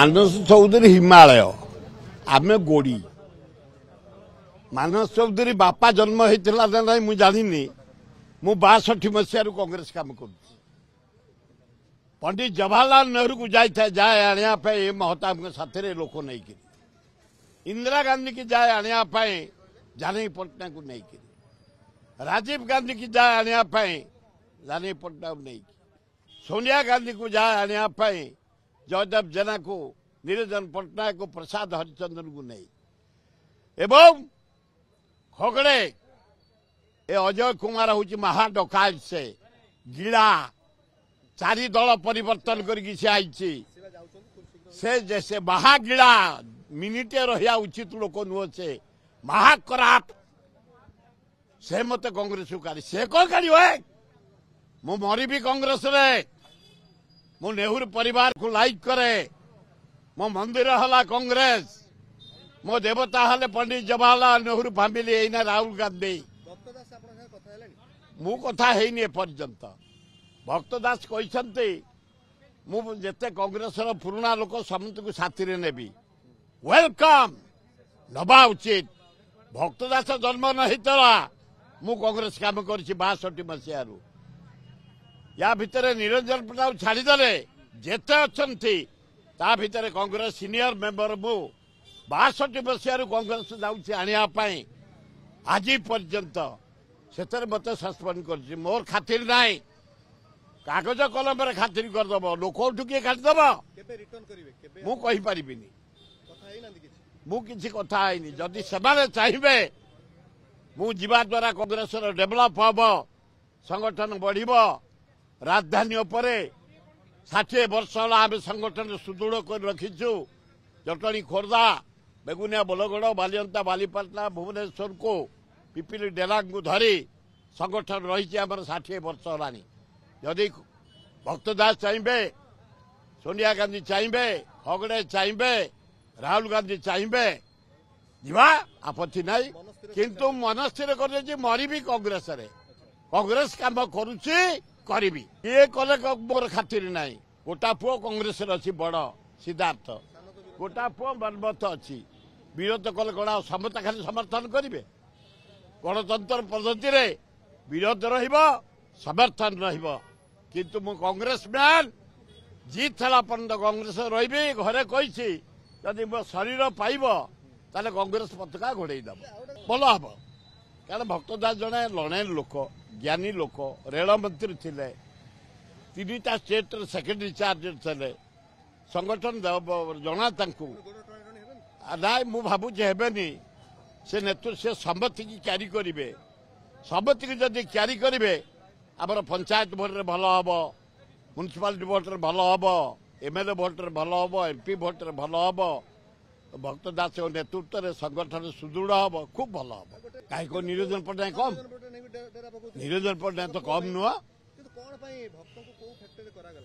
मानस चौधरी हिमालय आमे गोड़ी मानस चौधरी बापा जन्म होता ना मुझे जानी मु 62 मसीह कांग्रेस काम कर पंडित जवाहरलाल नेहरू को जाए आने महताब के साथ लोक नहीं इंदिरा गांधी की जाए आने जानकी पट्टनायक को नहीं राजीव गांधी की जाए आने जानकी पट्टनायक नहीं सोनिया गांधी को जाए आने जयदेव जेना को निरंजन पट्टनायक को प्रसाद हरिचंदन को नहीं एवं खगड़े ए अजय कुमार हूँ महाडकायत से गिड़ा चारि दल परिवर्तन करके से जैसे महागिड़ा मिनिटे रहा उचित लोक नुह से महाकराप से मत कांग्रेस को से कौन काढ़ मु मरबी कांग्रेस रे मु नेहरू परिवार को लाइक करे मो मंदिर हला कांग्रेस मो देवता हले पंडित जवाहरलाल नेहरू फैमिली एना राहुल गांधी मु कथा है पर्यंत भक्त दास कहते मुझे कांग्रेस पुराना लोक समस्त को साथी नेबी वेलकम नवा उचित भक्त दास जन्म नहीं मु कांग्रेस काम कर 62 मसीह या भितर निरंजन पट्टनायक छाड़ीदे जेते अच्छा भितर कांग्रेस सीनियर मेंबर मु 62 मसीह कांग्रेस जाने आज पर्यंत से मत सस्पेंड कर मोर खातिर नाई कागज कलम खातिर करदब लोक किए काटिदब मुझे मुझे कथा है जदि से चाहिए मुझा द्वारा कांग्रेस डेभलप हम संगठन बढ़ राजधानी 60 वर्ष आम संगठन सुदृढ़ कर रखीचु जटणी खोर्धा बेगुनिया बलगड़ बालियंता बालीपाटना भुवनेश्वर को पिपिली डेलांग को धरी संगठन रही आम 60 वर्ष है जदि भक्तदास चाहिए सोनिया गांधी चाहिए खगड़े चाहिए राहुल गांधी चाहिए जीवा आपत्ति ना किंतु मन स्थिर कर मरबी कांग्रेस रे कांग्रेस काम करी ये कले मोर खातिर ना गोटा पुओ कांग्रेस अच्छी बड़ सिद्धार्थ गोटा पुओ मनमथ अच्छी विरोध कले कौन समता खाली समर्थन करेंगे गणतंत्र पद्धति रे विरोध समर्थन किंतु मु कांग्रेस मैन जीत है पर्यटन कांग्रेस रही घरे कही जदि मो शरीर पाइब ताले कांग्रेस पताका घोड़े दब भल हम कारण भक्तदास जड़े लड़े लोक ज्ञानी लोक रेल मंत्री थे 3टा स्टेट सेक्रेटरी चार्ज थे संगठन जना ना मु भावुची हेनी से नेतृत्व से सम्मति की क्यारी करेंगे सम्मति की जदि क्यारी करेंगे आमर पंचायत भोट रे भल हम म्युनिसिपालिटी भोट रे भल हम एमएलए भोट रे भल हम एमपी भोट रे भल हम भक्त दास नेतृत्व में संगठन सुदृढ़ हम खूब भल हम कहीं निरंजन पट्टनायक कम निरंजन पट्टनायक तो कम नुह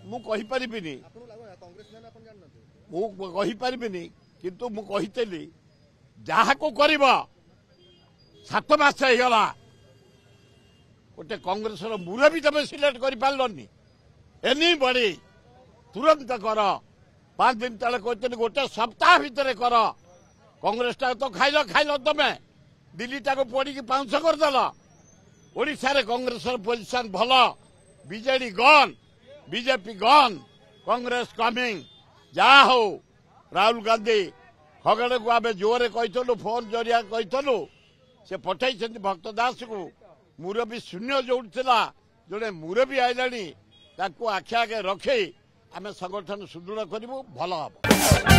मुझे किंतु मुझे जहाँ को कर 7 मास होगला गोटे कांग्रेस मुरबी तुम सिलेक्ट कर पार्लनि एनी बड़ी तुरंत कर 5 दिन तले कहते गोटे सप्ताह भितर कर कांग्रेस टा तो खाइल तुम दिल्ली टाक पड़ी पाउंस करदेल ओडिशा रे कांग्रेस पोजिशन भल BJD gun BJP gun Congress coming जा हो राहुल गांधी खगड़े को आम जोरे कहलु फोन जरिया कहलु से पठे भक्त दास को मुरबी शून्य जोड़ा जोड़े मुरबी आईला आखि आगे रखे आम संगठन सुदृढ़ करूँ भल हम।